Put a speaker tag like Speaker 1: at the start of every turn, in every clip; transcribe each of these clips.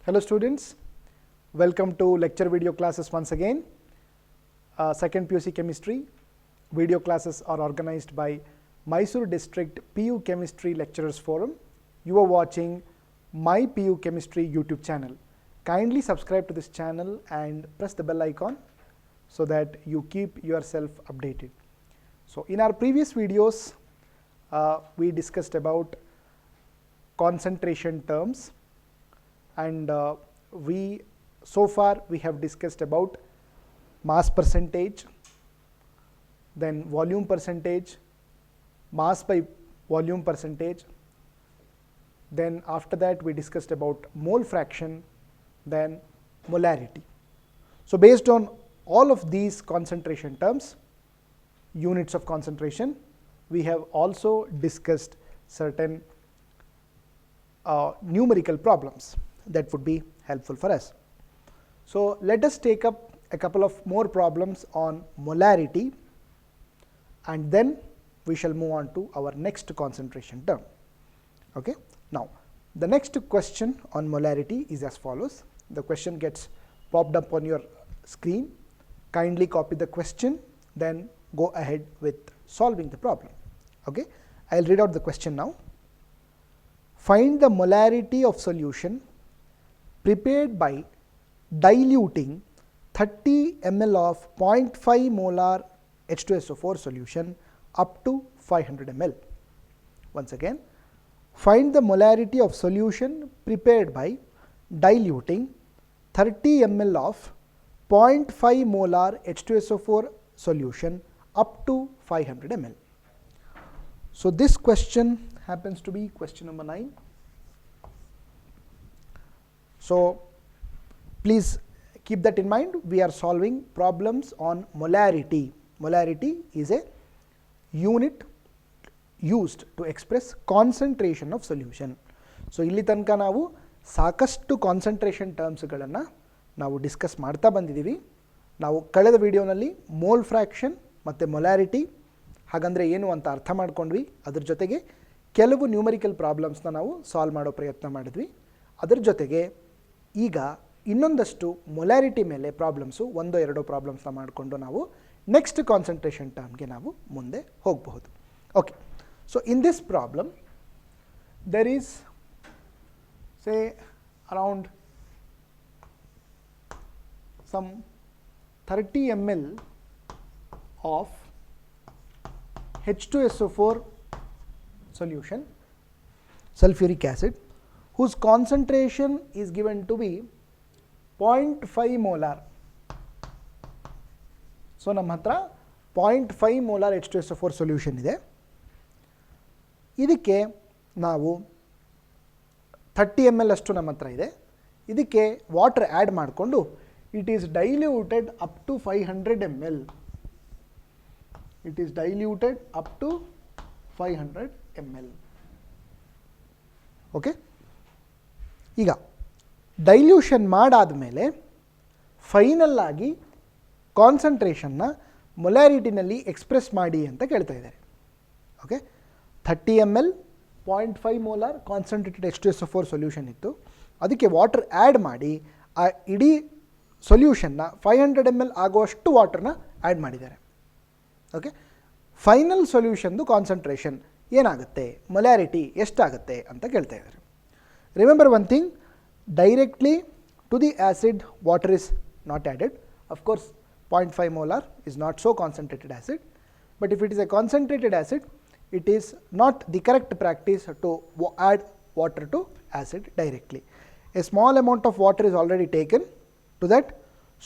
Speaker 1: Hello students, welcome to lecture video classes once again. Second PUC Chemistry video classes are organized by Mysore District PU Chemistry Lecturers Forum. You are watching my PU Chemistry YouTube channel. Kindly subscribe to this channel and press the bell icon so that you keep yourself updated. So in our previous videos, we discussed about concentration terms, and so far we have discussed about mass percentage, then volume percentage, mass by volume percentage, then after that we discussed about mole fraction, then molarity. So based on all of these concentration terms, units of concentration, we have also discussed certain numerical problems that would be helpful for us. So let us take up a couple of more problems on molarity, and then we shall move on to our next concentration term. Okay. Now the next question on molarity is as follows. The question gets popped up on your screen. Kindly copy the question, then go ahead with solving the problem. Okay. I'll read out the question now. Find the molarity of solution prepared by diluting 30 ml of 0.5 molar H2SO4 solution up to 500 ml. Once again, find the molarity of solution prepared by diluting 30 ml of 0.5 molar H2SO4 solution up to 500 ml. So this question happens to be question number 9. So please keep that in mind. We are solving problems on molarity. Molarity is a unit used to express concentration of solution. So ಇಲ್ಲಿ ತನಕ ನಾವು ಸಾಕಷ್ಟು concentration ಟರ್ಮ್ಸ್ಗಳನ್ನು ನಾವು discuss ಮಾಡ್ತಾ ಬಂದಿದ್ದೀವಿ. ನಾವು ಕಳೆದ ವಿಡಿಯೋನಲ್ಲಿ ಮೋಲ್ ಫ್ರ್ಯಾಕ್ಷನ್ ಮತ್ತು ಮೊಲಾರಿಟಿ ಹಾಗಂದರೆ ಏನು ಅಂತ ಅರ್ಥ ಮಾಡ್ಕೊಂಡ್ವಿ. ಅದ್ರ ಜೊತೆಗೆ ಕೆಲವು ನ್ಯೂಮರಿಕಲ್ ಪ್ರಾಬ್ಲಮ್ಸ್ನ ನಾವು ಸಾಲ್ವ್ ಮಾಡೋ ಪ್ರಯತ್ನ ಮಾಡಿದ್ವಿ. ಅದರ ಜೊತೆಗೆ ಈಗ ಇನ್ನೊಂದಷ್ಟು ಮೊಲಾರಿಟಿ ಮೇಲೆ ಪ್ರಾಬ್ಲಮ್ಸು ಒಂದೋ ಎರಡೋ ಪ್ರಾಬ್ಲಮ್ಸ್ನ ಮಾಡಿಕೊಂಡು ನಾವು ನೆಕ್ಸ್ಟ್ ಕಾನ್ಸಂಟ್ರೇಷನ್ ಟರ್ಮ್ಗೆ ನಾವು ಮುಂದೆ ಹೋಗಬಹುದು. Okay. So in this problem there is say around some 30 ml of H2SO4 solution, sulfuric acid, whose concentration is given to be 0.5 molar. So ನಮ್ಮ ಹತ್ರ 0.5 molar H2SO4 solution ಇದೆ. ಇದಕ್ಕೆ ನಾವು 30 ml ಅಷ್ಟು ನಮ್ಮ ಹತ್ರ ಇದೆ. ಇದಕ್ಕೆ ವಾಟರ್ ಆ್ಯಡ್ ಮಾಡಿಕೊಂಡು it is diluted up to 500 ml. It is diluted up to 500 ml. Okay. ಈಗ ಡೈಲ್ಯೂಷನ್ ಮಾಡಾದ ಮೇಲೆ ಫೈನಲ್ ಆಗಿ ಕಾನ್ಸಂಟ್ರೇಷನ್ನ ಮೊಲಾರಿಟಿನಲ್ಲಿ ಎಕ್ಸ್ಪ್ರೆಸ್ ಮಾಡಿ ಅಂತ ಕೇಳ್ತಾ ಇದ್ದಾರೆ. Okay. 30 ml 0.5 molar concentrated H2SO4 solution ಇತ್ತು. ಅದಕ್ಕೆ ವಾಟರ್ ಆ್ಯಡ್ ಮಾಡಿ ಆ ಇಡೀ ಸೊಲ್ಯೂಷನ್ನ 500 ml ಆಗುವಷ್ಟು ವಾಟರ್ನ ಆ್ಯಡ್ ಮಾಡಿದ್ದಾರೆ. ಓಕೆ. ಫೈನಲ್ ಸೊಲ್ಯೂಷನ್ದು ಕಾನ್ಸಂಟ್ರೇಷನ್ ಏನಾಗುತ್ತೆ, ಮೊಲಾರಿಟಿ ಎಷ್ಟಾಗುತ್ತೆ ಅಂತ ಕೇಳ್ತಾ ಇದ್ದಾರೆ. Remember one thing, directly to the acid water is not added. Of course 0.5 molar is not so concentrated acid, but if it is a concentrated acid, it is not the correct practice to add water to acid directly. A small amount of water is already taken. To that,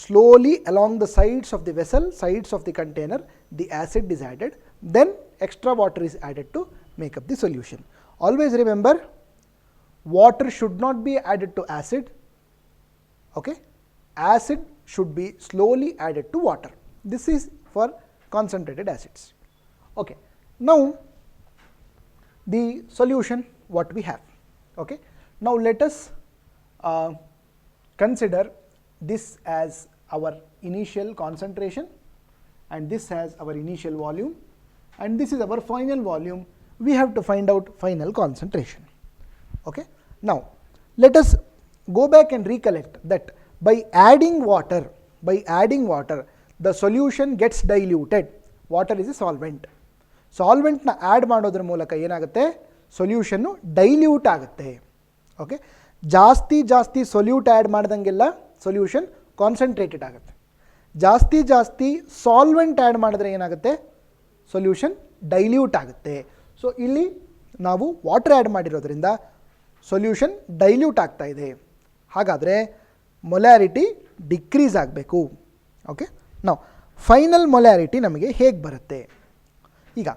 Speaker 1: slowly along the sides of the vessel, sides of the container, the acid is added, then extra water is added to make up the solution. Always remember, water should not be added to acid. Okay. Acid should be slowly added to water. This is for concentrated acids. Okay. Now the solution what we have. Okay. Now let us consider this as our initial concentration, and this as our initial volume, and this is our final volume. We have to find out final concentration. Okay. Now let us go back and recollect that by adding water, the solution gets diluted. Water is a solvent. ಸಾಲ್ವೆಂಟ್ನ add ಮಾಡೋದ್ರ ಮೂಲಕ ಏನಾಗುತ್ತೆ, solution dilute ಆಗುತ್ತೆ. Okay, ಜಾಸ್ತಿ solute add ಮಾಡ್ದಂಗೆಲ್ಲ solution concentrated ಆಗುತ್ತೆ. ಜಾಸ್ತಿ solvent add ಮಾಡಿದ್ರೆ ಏನಾಗುತ್ತೆ, ಸೊಲ್ಯೂಷನ್ ಡೈಲ್ಯೂಟ್ ಆಗುತ್ತೆ. ಸೊ ಇಲ್ಲಿ ನಾವು ವಾಟರ್ ಆ್ಯಡ್ ಮಾಡಿರೋದ್ರಿಂದ ಸೊಲ್ಯೂಷನ್ ಡೈಲ್ಯೂಟ್ ಆಗ್ತಾ ಇದೆ. ಹಾಗಾದರೆ ಮೊಲ್ಯಾರಿಟಿ ಡಿಕ್ರೀಸ್ ಆಗಬೇಕು. ಓಕೆ, ನಾವು ಫೈನಲ್ ಮೊಲ್ಯಾರಿಟಿ ನಮಗೆ ಹೇಗೆ ಬರುತ್ತೆ? ಈಗ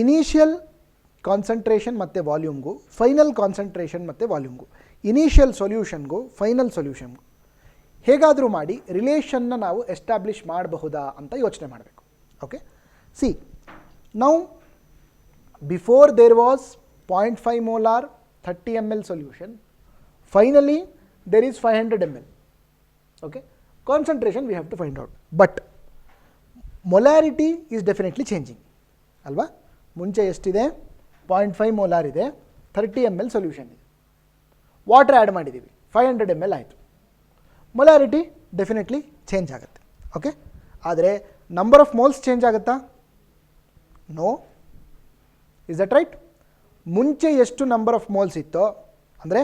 Speaker 1: ಇನಿಷಿಯಲ್ ಕಾನ್ಸಂಟ್ರೇಷನ್ ಮತ್ತು ವಾಲ್ಯೂಮ್ಗೂ, ಫೈನಲ್ ಕಾನ್ಸಂಟ್ರೇಷನ್ ಮತ್ತು ವಾಲ್ಯೂಮ್ಗೂ, ಇನಿಷಿಯಲ್ ಸೊಲ್ಯೂಷನ್ಗೂ ಫೈನಲ್ ಸೊಲ್ಯೂಷನ್ಗೂ ಹೇಗಾದರೂ ಮಾಡಿ ರಿಲೇಷನ್ನ ನಾವು ಎಸ್ಟಾಬ್ಲಿಷ್ ಮಾಡಬಹುದಾ ಅಂತ ಯೋಚನೆ ಮಾಡಬೇಕು. Okay, see now before there was 0.5 molar 30 ml solution, finally there is 500 ml. Okay, concentration we have to find out, but molarity is definitely changing alva. ಮುಂಚೆ ಎಷ್ಟಿದೆ, 0.5 molar ಇದೆ, 30 ml ಸೊಲ್ಯೂಷನ್ ಇದೆ, ವಾಟರ್ ಆ್ಯಡ್ ಮಾಡಿದ್ದೀವಿ, 500 ml ಆಯಿತು. Molarity definitely change ಆಗುತ್ತೆ. Okay, ಆದರೆ number of moles change ಆಗುತ್ತಾ? No. Is that right? ಮುಂಚೆ ಎಷ್ಟು ನಂಬರ್ ಆಫ್ ಮೋಲ್ಸ್ ಇತ್ತೋ, ಅಂದರೆ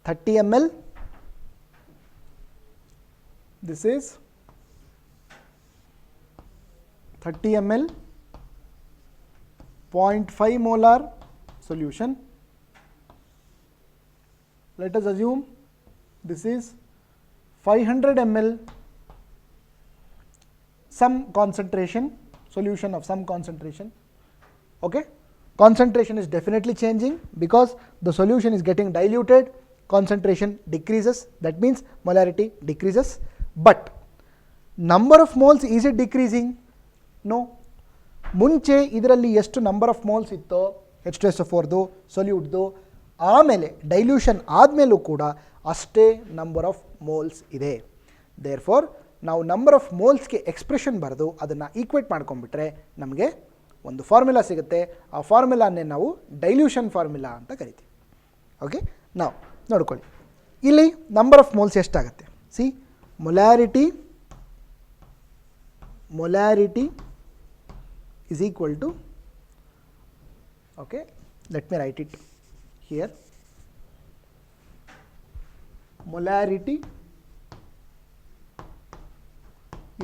Speaker 1: 30 ml, this is 30 ml 0.5 molar solution. Let us assume this is 500 ml some concentration, solution of some concentration. Okay, concentration is definitely changing because the solution is getting diluted, concentration decreases, that means molarity decreases. But number of moles, is it decreasing? No. ಮುಂಚೆ ಇದರಲ್ಲಿ ಎಷ್ಟು number of moles ಇತ್ತೋ H2SO4ದು ಸೊಲ್ಯೂಟ್ದು, ಆಮೇಲೆ dilution ಆದಮೇಲೂ ಕೂಡ ಅಷ್ಟೇ number of moles ಇದೆ. There for ನಾವು number of ಮೋಲ್ಸ್ಗೆ expression ಬರೆದು ಅದನ್ನು ಈಕ್ವೇಟ್ ಮಾಡ್ಕೊಂಡ್ಬಿಟ್ರೆ ನಮಗೆ ಒಂದು ಫಾರ್ಮುಲಾ ಸಿಗುತ್ತೆ. ಆ ಫಾರ್ಮುಲಾನ್ನೇ ನಾವು ಡೈಲ್ಯೂಷನ್ ಫಾರ್ಮುಲಾ ಅಂತ ಕರಿತೀವಿ. ಓಕೆ, ನಾವು ನೋಡ್ಕೊಳ್ಳಿ, ಇಲ್ಲಿ ನಂಬರ್ ಆಫ್ ಮೋಲ್ಸ್ ಎಷ್ಟಾಗುತ್ತೆ? C, molarity is equal to, okay, let me write it here, molarity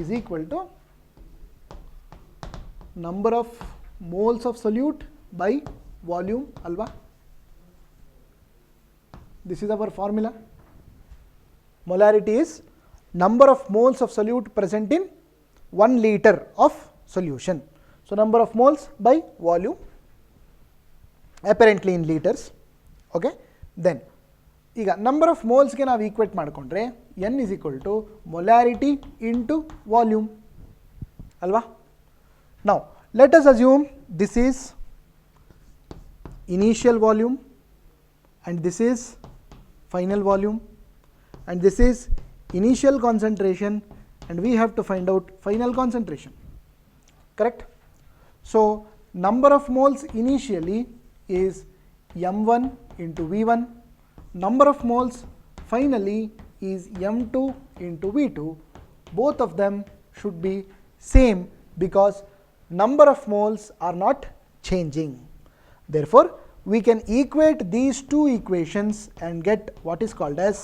Speaker 1: is equal to number of moles of solute by volume, alva. This is our formula. Molarity is number of moles of solute present in 1 liter of solution. So number of moles by volume, apparently in liters. Okay, then ಈಗ number of ಮೋಲ್ಸ್ಗೆ ನಾವು equate ಮಾಡಿಕೊಂಡ್ರೆ n is equal to molarity into volume ಅಲ್ವಾ. Now let us assume this is initial volume and this is final volume and this is initial concentration and we have to find out final concentration. Correct? So number of moles initially is m1 into v1, number of moles finally is m2 into v2. Both of them should be same because number of moles are not changing. Therefore we can equate these two equations and get what is called as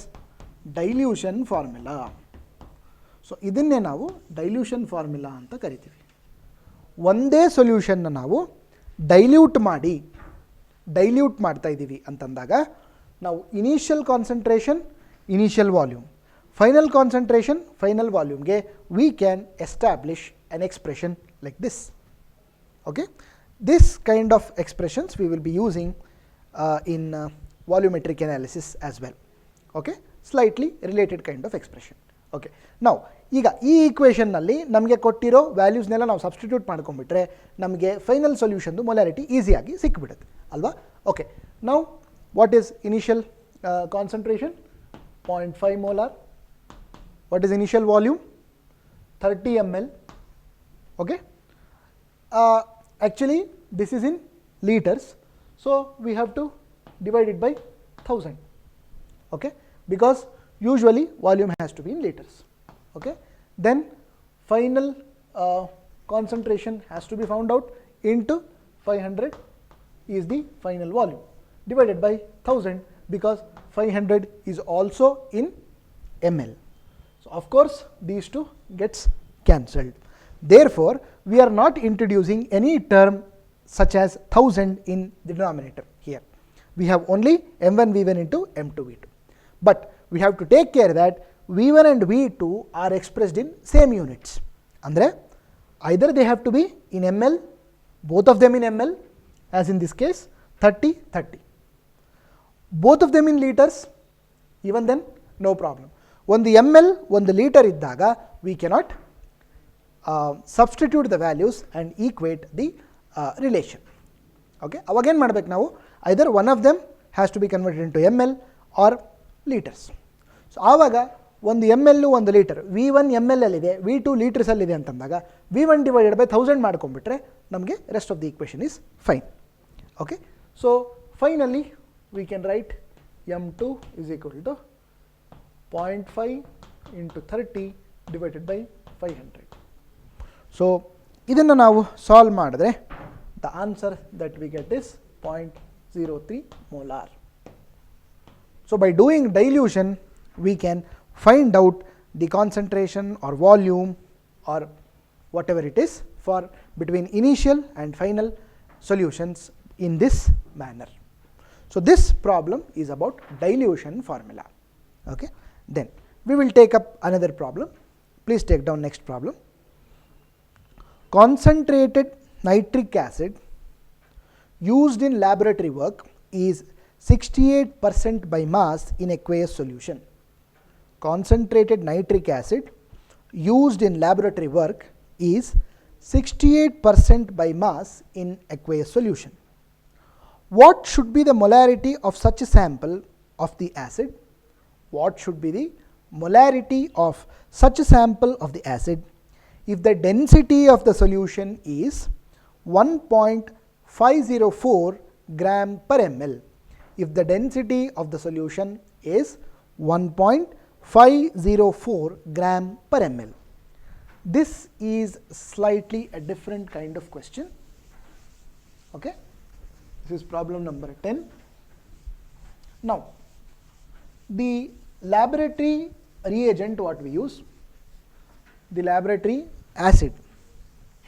Speaker 1: dilution formula. So ಇದನ್ನೇ ನಾವು dilution formula ಅಂತ ಕರಿತೀವಿ. ಒಂದೇ ಸೊಲ್ಯೂಷನ್ನ ನಾವು dilute ಮಾಡ್ತಾ ಇದ್ದೀವಿ ಅಂತಂದಾಗ ನಾವು initial concentration, initial volume, final concentration, final ವಾಲ್ಯೂಮ್ಗೆ we can establish an expression like this. Okay, this kind of expressions we will be using in volumetric analysis as well. Okay, slightly related kind of expression. Okay, ನಾವು ಈಗ ಈ ಈಕ್ವೇಷನ್ನಲ್ಲಿ ನಮಗೆ ಕೊಟ್ಟಿರೋ ವ್ಯಾಲ್ಯೂಸ್ನೆಲ್ಲ ನಾವು substitute ಮಾಡ್ಕೊಂಡ್ಬಿಟ್ರೆ ನಮಗೆ final ಸೊಲ್ಯೂಷನ್ದು molarity ಈಸಿಯಾಗಿ ಸಿಕ್ಬಿಡುತ್ತೆ ಅಲ್ವಾ. ಓಕೆ, ನಾವು what is initial concentration 0.5 molar, what is initial volume 30 ml. Okay, actually this is in liters, so we have to divide it by 1000. Okay, because usually volume has to be in liters. Okay, then final concentration has to be found out into 500 is the final volume divided by 1000 because 500 is also in ml. So of course these two gets cancelled. Therefore, we are not introducing any term such as 1000 in the denominator here. We have only m1 v1 into m2 v2. But we have to take care that v1 and v2 are expressed in same units. Andre, either they have to be in ml, both of them in ml, as in this case 30, 30. Both of them in liters, even then no problem. One the ml, one the liter iddaga, we cannot substitute the values and equate the relation. Okay, again ಮಾಡಬೇಕು ನಾವು, either one of them has to be converted into ml or liters. So ಆವಾಗ ಒಂದು ml ಒಂದು litre v1 ml ಅಲ್ಲಿದೆ, v2 litres ಅಲ್ಲಿದೆ ಅಂತಂದಾಗ v1 divided by 1000 ಮಾಡ್ಕೊಂಡ್ಬಿಟ್ರೆ ನಮಗೆ rest of the equation is fine. Okay, so finally we can write m2 is equal to 0.5 into 30 divided by 500. So ಇದನ್ನು ನಾವು solve ಮಾಡಿದ್ರೆ the answer that we get is 0.03 molar. So by doing dilution we can find out the concentration or volume or whatever it is for between initial and final solutions in this manner. So this problem is about dilution formula. Okay, then we will take up another problem. Please take down next problem. Concentrated nitric acid used in laboratory work is 68% by mass in aqueous solution. Concentrated nitric acid used in laboratory work is 68% by mass in aqueous solution. What should be the molarity of such a sample of the acid? What should be the molarity of such a sample of the acid if the density of the solution is 1.504 gram per ml? If the density of the solution is 1.504 gram per ml. This is slightly a different kind of question. Okay, this is problem number 10. Now, the laboratory reagent what we use, the laboratory acid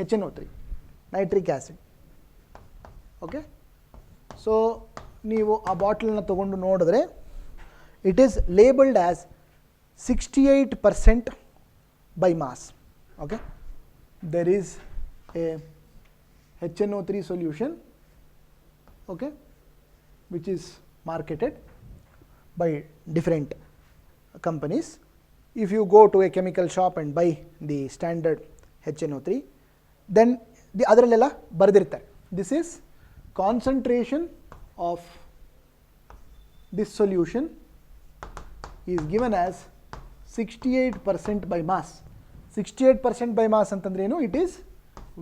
Speaker 1: HNO3 nitric acid. Okay, so ನೀವು ಆ ಬಾಟಲನ್ನು ತಗೊಂಡು ನೋಡಿದ್ರೆ it is labeled as 68% by mass. Okay, there is a HNO3 solution, okay, which is marketed by different companies. If you go to a chemical shop and buy the standard HNO3, then the ಅದರಲ್ಲೆಲ್ಲ ಬರೆದಿರ್ತಾರೆ this is concentration of this solution is given as 68% by mass. 68% by mass ಅಂತಂದ್ರೆ ಏನು, it is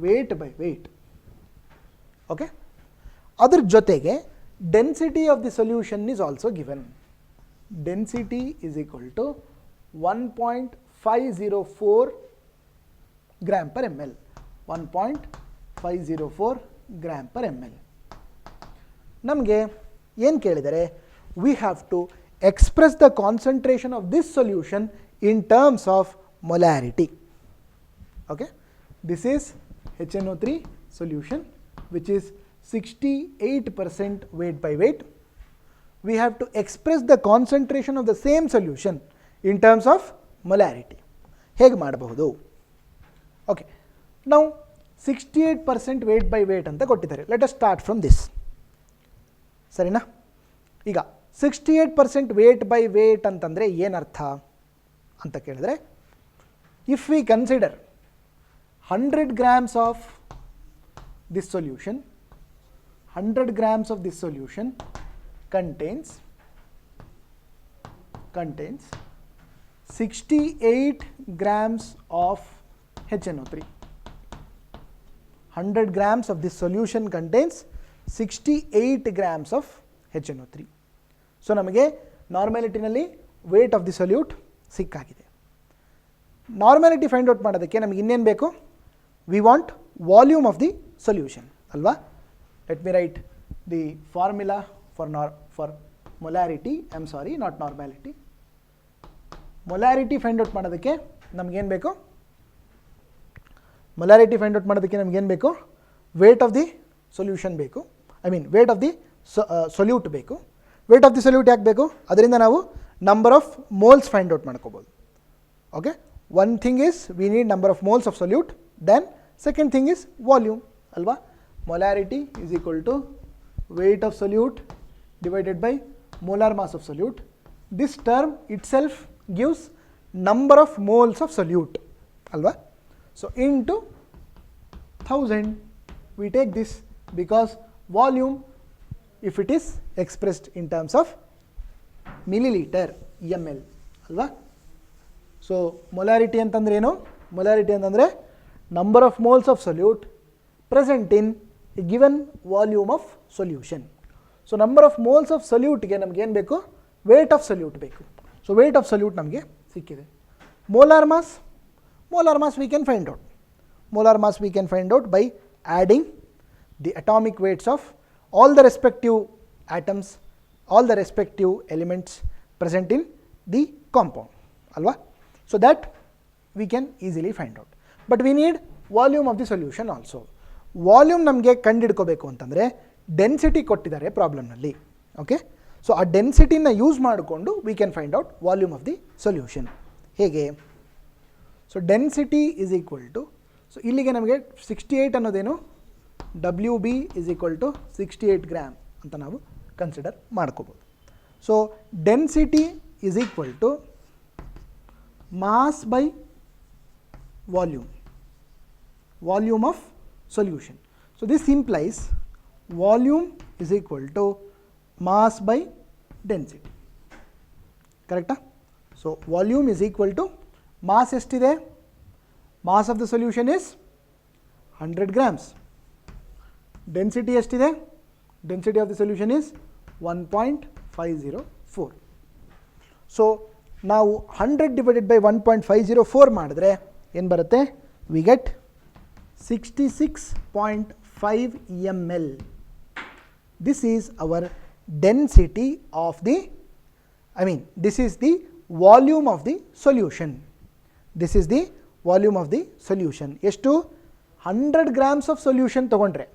Speaker 1: weight by weight. Okay, ಅದರ ಜೊತೆಗೆ density of the solution is also given. Density is equal to 1.504 gram per ml. 1.504 gram per ml. ನಮಗೆ ಏನು ಕೇಳಿದರೆ, we have to express the concentration of this solution in terms of molarity. Okay, this is HNO3 solution which is 68% weight by weight. We have to express the concentration of the same solution in terms of molarity. ಹೇಗೆ ಮಾಡಬಹುದು? Okay, now 68% weight by weight ಅಂತ ಕೊಟ್ಟಿದ್ದಾರೆ. Let us start from this. ಸರಿನಾ? ಈಗ 68% weight by weight ಅಂತಂದರೆ ಏನರ್ಥ ಅಂತ ಕೇಳಿದ್ರೆ, if we consider 100 grams of this solution, 100 grams of this solution contains 68 grams of HNO3. 100 grams of this solution contains 68 grams of HNO3. So so ನಮಗೆ ನಾರ್ಮ್ಯಾಲಿಟಿನಲ್ಲಿ weight of the solute ಸಿಕ್ಕಾಗಿದೆ. Normality find out ಮಾಡೋದಕ್ಕೆ ನಮಗೆ ಇನ್ನೇನು ಬೇಕು? We want volume of the solution ಅಲ್ವಾ. Let me write the formula for molarity, I am sorry, not normality. Molarity find out ಮಾಡೋದಕ್ಕೆ ನಮಗೇನು ಬೇಕು? ಮೊಲಾರಿಟಿ ಫೈಂಡ್ ಔಟ್ ಮಾಡೋದಕ್ಕೆ ನಮಗೇನು ಬೇಕು? ವೇಟ್ ಆಫ್ ದಿ ಸೊಲ್ಯೂಷನ್ ಬೇಕು, I mean weight of the solute ಬೇಕು. Weight of the solute ಯಾಕೆ ಬೇಕು? ಅದರಿಂದ ನಾವು number of moles find out ಮಾಡ್ಕೋಬೋದು. Okay, one thing is we need number of moles of solute, then second thing is volume ಅಲ್ವಾ. Molarity is equal to weight of solute divided by molar mass of solute. This term itself gives number of moles of solute alva. So into 1000 we take this, because volume, if it is expressed in terms of milliliter ml alva. So molarity antandre eno? Molarity antandre number of moles of solute present in a given volume of solution. So number of moles of ಸೊಲ್ಯೂಟ್ಗೆ ನಮ್ಗೆ ಏನು ಬೇಕು? Weight of solute ಬೇಕು. So weight of solute ನಮಗೆ ಸಿಕ್ಕಿದೆ. Molar mass we can find out. Molar mass we can find out by adding the atomic weights of all the respective atoms, all the respective elements present in the compound ಅಲ್ವಾ. So that we can easily find out. But we need volume of the solution also. Volume ನಮಗೆ ಕಂಡುಹಿಡ್ಕೋಬೇಕು ಅಂತಂದರೆ density ಕೊಟ್ಟಿದ್ದಾರೆ ಪ್ರಾಬ್ಲಮ್ನಲ್ಲಿ. Okay, so ಆ ಡೆನ್ಸಿಟಿನ use ಮಾಡಿಕೊಂಡು we can find out volume of the solution. ಹೇಗೆ? So density is equal to, so ಇಲ್ಲಿಗೆ ನಮಗೆ 68 ಅನ್ನೋದೇನು? W B is equal to 68 gram ಅಂತ ನಾವು ಕನ್ಸಿಡರ್ ಮಾಡ್ಕೋಬೋದು. So density is equal to mass by volume of solution. So this implies volume is equal to mass by density. Correct? So volume is equal to mass estide. Mass of the solution is 100 grams. Density estide. Density of the solution is 1.504. So ನಾವು 100 divided by 1.504 ಮಾಡಿದ್ರೆ ಏನು ಬರುತ್ತೆ? We get 66.5 ml. This is our density of the, this is the volume of the solution. This is the volume of the solution. ಎಷ್ಟು? 100 grams of solution ತಗೊಂಡ್ರೆ,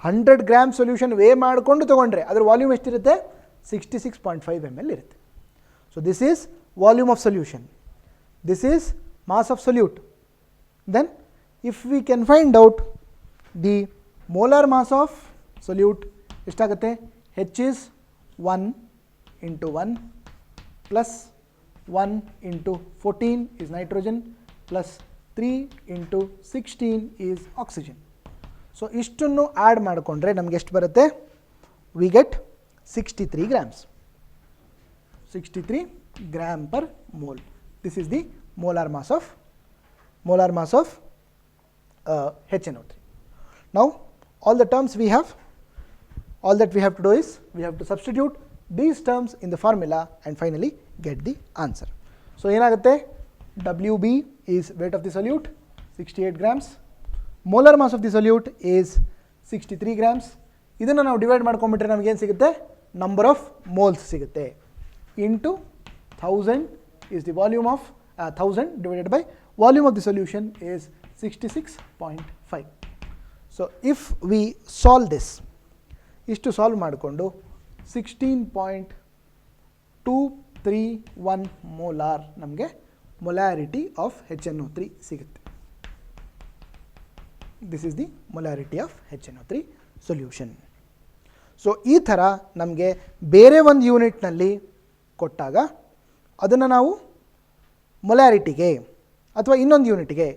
Speaker 1: 100 grams solution way ಮಾಡಿಕೊಂಡು ತಗೊಂಡ್ರೆ ಅದರ volume ಎಷ್ಟಿರುತ್ತೆ? 66.5 ml ಇರುತ್ತೆ. So this is volume of solution. This is mass of solute. Then if we can find out the molar mass of solute, ಎಷ್ಟಾಗುತ್ತೆ? H is 1 into 1 plus 1 into 14 is nitrogen plus 3 into 16 is oxygen. So ಇಷ್ಟನ್ನು add ಮಾಡಿಕೊಂಡ್ರೆ ನಮಗೆ ಎಷ್ಟು ಬರುತ್ತೆ? We get 63 grams. 63 gram per mole. This is the molar mass of HNO3. Now all the terms we have, all that we have to do is we have to substitute these terms in the formula and finally get the answer. So ಏನಾಗುತ್ತೆ? WB is weight of the solute 68 grams. Molar mass of the solute is 63 grams. ಇದನ್ನು ನಾವು divide ಮಾಡ್ಕೊಂಡ್ಬಿಟ್ರೆ ನಮಗೆ ಏನು ಸಿಗುತ್ತೆ? Number of moles ಸಿಗುತ್ತೆ. Into 1000 is the volume of 1000 divided by volume of the solution is 66.5. So if we solve this, ಇಷ್ಟು solve ಮಾಡಿಕೊಂಡು 16.231 molar ನಮಗೆ molarity of HNO3 ಸಿಗುತ್ತೆ. This is the molarity of HNO3 solution. So ಈ ಥರ ನಮಗೆ ಬೇರೆ ಒಂದು ಯೂನಿಟ್ನಲ್ಲಿ ಕೊಟ್ಟಾಗ ಅದನ್ನು ನಾವು ಮೊಲಾರಿಟಿಗೆ ಅಥವಾ ಇನ್ನೊಂದು ಯೂನಿಟ್ಗೆ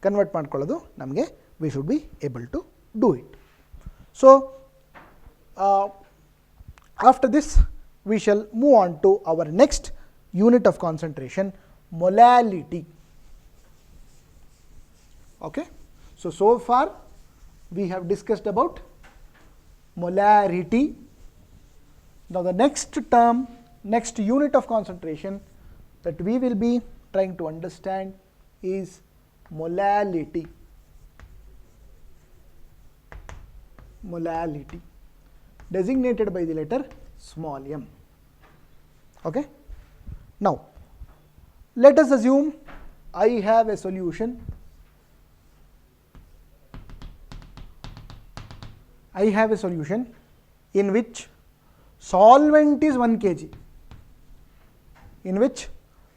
Speaker 1: ಕನ್ವರ್ಟ್ ಮಾಡ್ಕೊಳ್ಳೋದು ನಮಗೆ we should be able to do it. So after this we shall move on to our next unit of concentration, molality. Okay, so far we have discussed about molarity. Now the next term next unit of concentration that we will be trying to understand is molality. Molality, designated by the letter small m. Okay. Now, let us assume I have a solution. I have a solution in which solvent is 1 kg. In which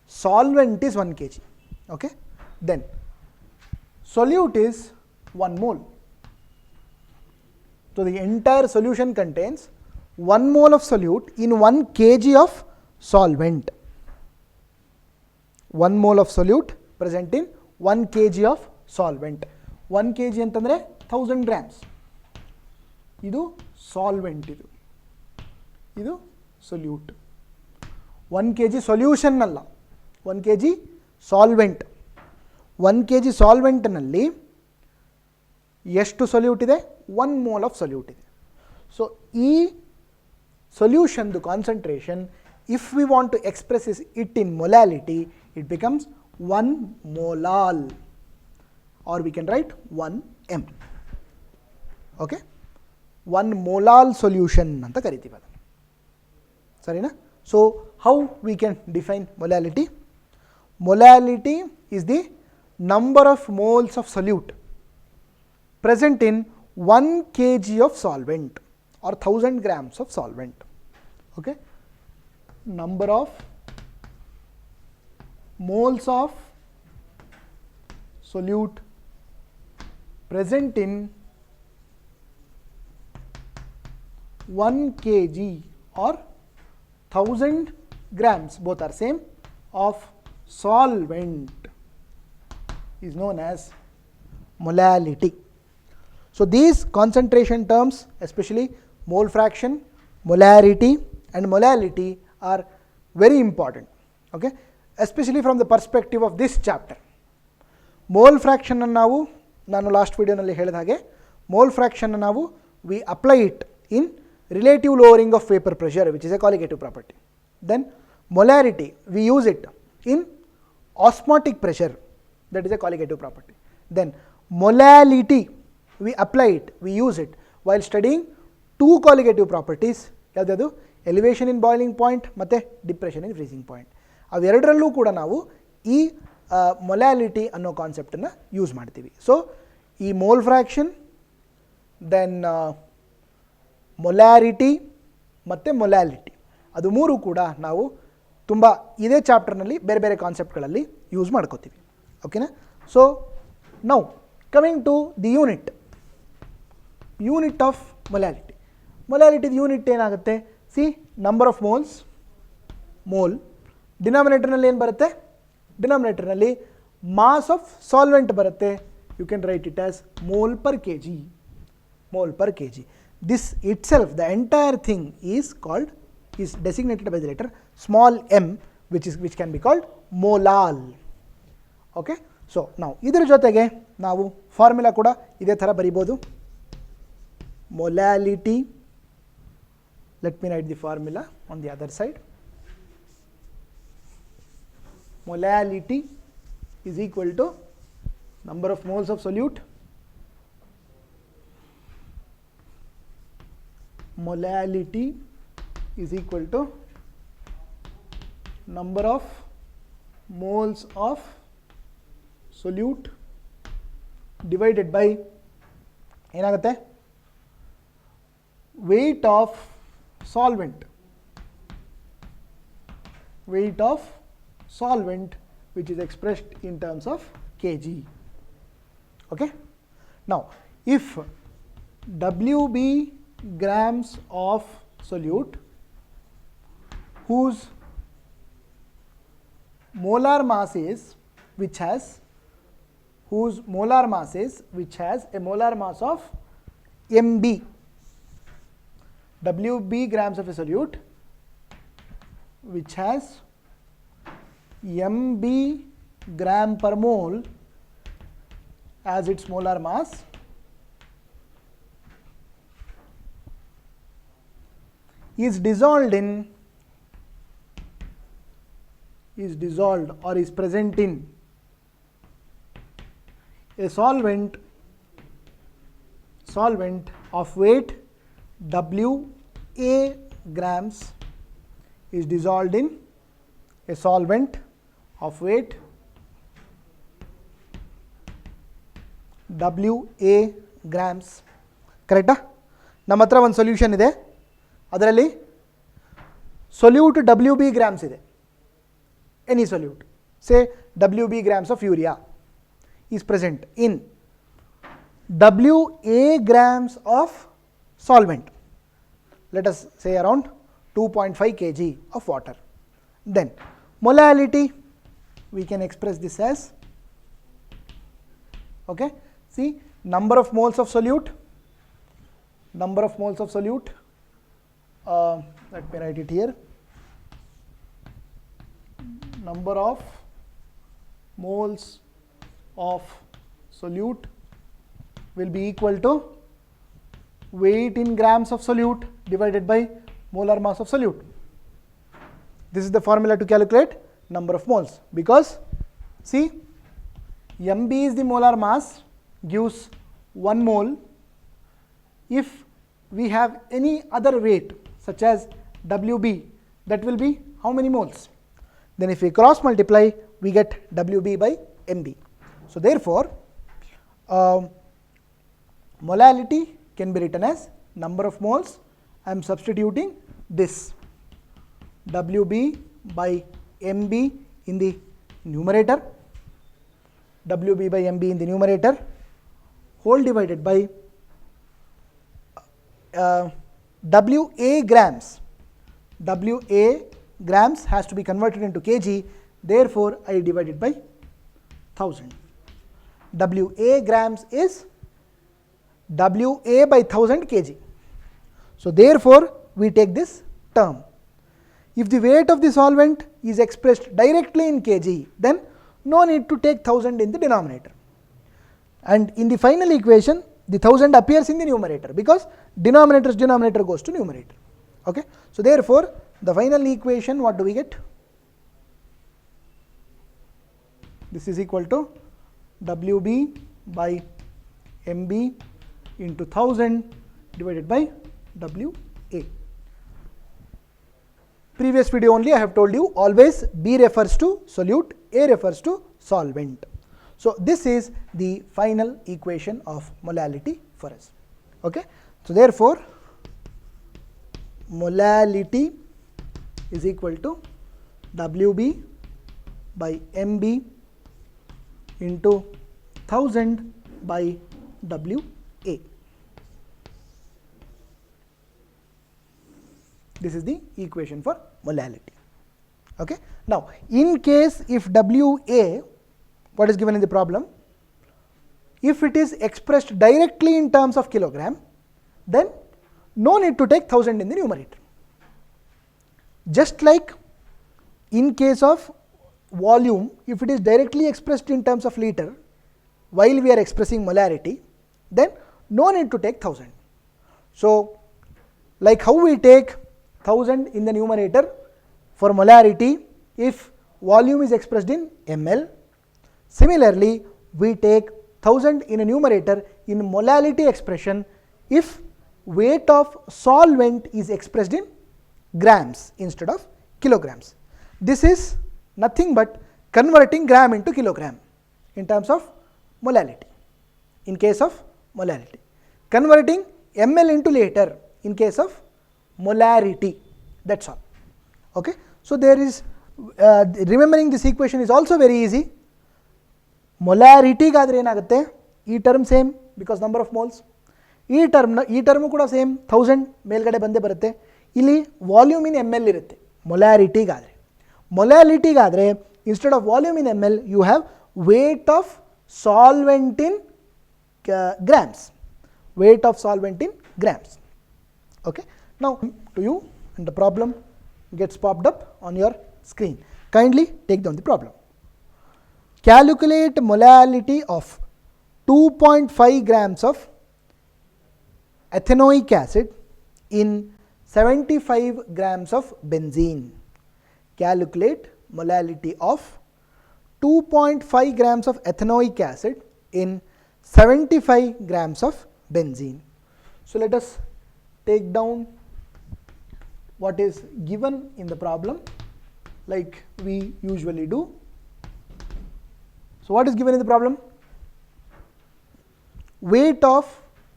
Speaker 1: solvent is 1 kg. Okay. Then solute is 1 mole. So the entire solution contains 1 mole of solute in 1 kg of solvent. 1 mole of solute present in 1 kg of solvent. 1 kg ಅಂತಂದ್ರೆ 1000 grams. ಇದು solvent, ಇದು solute. 1 kg solution ಅಲ್ಲ, 1 kg solvent. 1 kg solvent ನಲ್ಲಿ ಎಷ್ಟು solute ಇದೆ? 1 mole of solute ಇದೆ. So ಈ solution the concentration, if we want to express it in molality, it becomes 1 molal, or we can write 1 m. Okay, 1 molal solution anta kariತೀವಿ ಅದನ್ನು. ಸರಿನಾ? So how we can define molality? Molality is the number of moles of solute present in 1 kg of solvent or 1000 grams of solvent. Okay, number of moles of solute present in 1 kg or 1000 grams, both are same, of solvent is known as molality. So these concentration terms, especially mole fraction, molarity and molality, are very important. Okay, especially from the perspective of this chapter. Mole fraction ನಾವು ನಾನು last ವಿಡಿಯೋನಲ್ಲಿ ಹೇಳಿದ ಹಾಗೆ mole fraction ನಾವು we apply it in relative lowering of vapor pressure, which is a colligative property. Then molarity we use it in osmotic pressure, that is a colligative property. Then molality we apply it, we use it while studying two colligative properties, ಯಾವ್ದು elevation in boiling point ಮತ್ತು depression in freezing point. ಅವೆರಡರಲ್ಲೂ ಕೂಡ ನಾವು ಈ molality ಅನ್ನೋ ಕಾನ್ಸೆಪ್ಟನ್ನು use ಮಾಡ್ತೀವಿ. So ಈ mole fraction, then molarity ಮತ್ತು molality, ಅದು ಮೂರು ಕೂಡ ನಾವು ತುಂಬ ಇದೇ ಚಾಪ್ಟರ್ನಲ್ಲಿ ಬೇರೆ ಬೇರೆ ಕಾನ್ಸೆಪ್ಟ್ಗಳಲ್ಲಿ ಯೂಸ್ ಮಾಡ್ಕೋತೀವಿ. ಓಕೆನಾ? So now coming to the unit of molality. ಮೊಲಾಲಿಟಿದ ಯೂನಿಟ್ ಏನಾಗುತ್ತೆ? See, number of moles, mole. ಡಿನಾಮಿನೇಟರ್ನಲ್ಲಿ ಏನು ಬರುತ್ತೆ? ಡಿನಾಮಿನೇಟರ್ನಲ್ಲಿ ಮಾಸ್ ಆಫ್ ಸಾಲ್ವೆಂಟ್ ಬರುತ್ತೆ. You can write it as mole per k g. Mole per k g. This itself, the entire thing is designated by the letter small m, which can be called molal. Okay, so ನಾವು ಇದರ ಜೊತೆಗೆ ನಾವು formula ಕೂಡ ಇದೇ ಥರ ಬರಿಬೋದು. Molality, let me write the formula on the other side. Molality is equal to number of moles of solute. Molality is equal to number of moles of solute divided by ಏನಾಗುತ್ತೆ? weight of solvent. Weight of solvent, which is expressed in terms of kg. Okay, now if Wb grams of solute whose molar mass is which has a molar mass of mb, Wb grams of a solute which has mb gram per mole as its molar mass, is dissolved in is dissolved or is present in a solvent of weight WA grams is dissolved in a solvent of weight WA grams. ಕರೆಕ್ಟಾ? ನಮ್ಮ ಹತ್ರ ಒಂದು solution ಇದೆ, ಅದರಲ್ಲಿ solute WB grams ಇದೆ. Any solute, say WB grams of urea is present in WA grams of solvent, let us say around 2.5 kg of water. Then molality, we can express this as, okay, see, number of moles of solute, let me write it here, number of moles of solute will be equal to weight in grams of solute divided by molar mass of solute. This is the formula to calculate number of moles, because see, MB is the molar mass, gives 1 mole. If we have any other weight such as WB, that will be how many moles? Then if we cross multiply, we get WB by MB. So therefore, molality can be written as number of moles. I am substituting this WB by MB in the numerator, WB by MB in the numerator, whole divided by WA grams. WA grams has to be converted into kg, therefore I divide it by 1000. WA grams is WA by 1000 kg. So therefore we take this term. If the weight of the solvent is expressed directly in kg, then no need to take 1000 in the denominator. And in the final equation, the 1000 appears in the numerator, because denominator goes to numerator. Okay. So therefore, the final equation, what do we get? This is equal to WB by MB into 1000 divided by WA. Previous video only I have told you, always B refers to solute, A refers to solvent. So this is the final equation of molality for us. Okay. So therefore, molality is equal to WB by MB into 1000 by WA. This is the equation for molality. Okay. Now, in case if WA, what is given in the problem, if it is expressed directly in terms of kilogram, then no need to take 1000 in the numerator. Just like in case of volume, if it is directly expressed in terms of liter, while we are expressing molarity, then no need to take 1000. So like how we take 1000 in the numerator for molarity if volume is expressed in ml, similarly we take 1000 in a numerator in molality expression if weight of solvent is expressed in grams instead of kilograms. This is nothing but converting gram into kilogram in terms of molality, in case of molality, converting ml into liter in case of molarity, that's all. Okay. So there is remembering this equation is also very easy. Molarity gaadre enagutte, ee term same because number of moles, ee term kuda same 1000 melgade bande barutte, illi volume in ml irutte. Molarity gaadre instead of volume in ml you have weight of solvent in grams, weight of solvent in grams. Okay. Now to you, and the problem gets popped up on your screen. Kindly take down the problem. Calculate molality of 2.5 grams of ethanoic acid in 75 grams of benzene. Calculate molality of 2.5 grams of ethanoic acid in 75 grams of benzene. So let us take down what is given in the problem like we usually do. So what is given in the problem? Weight of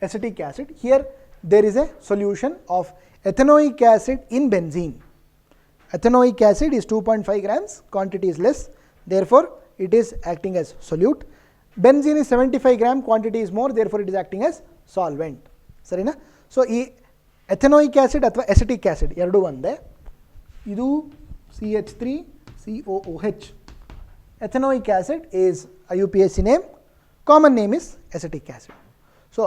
Speaker 1: acetic acid. Here there is a solution of ethanoic acid in benzene. Ethanoic acid is 2.5 grams, quantity is less, therefore it is acting as solute. Benzene is 75 gram, quantity is more, therefore it is acting as solvent. Sarina? So ಈ ethanoic acid ಅಥವಾ acetic acid ಎರಡು ಒಂದೇ. ಇದು CH3COOH. Ethanoic acid is IUPAC name, common name is acetic acid. So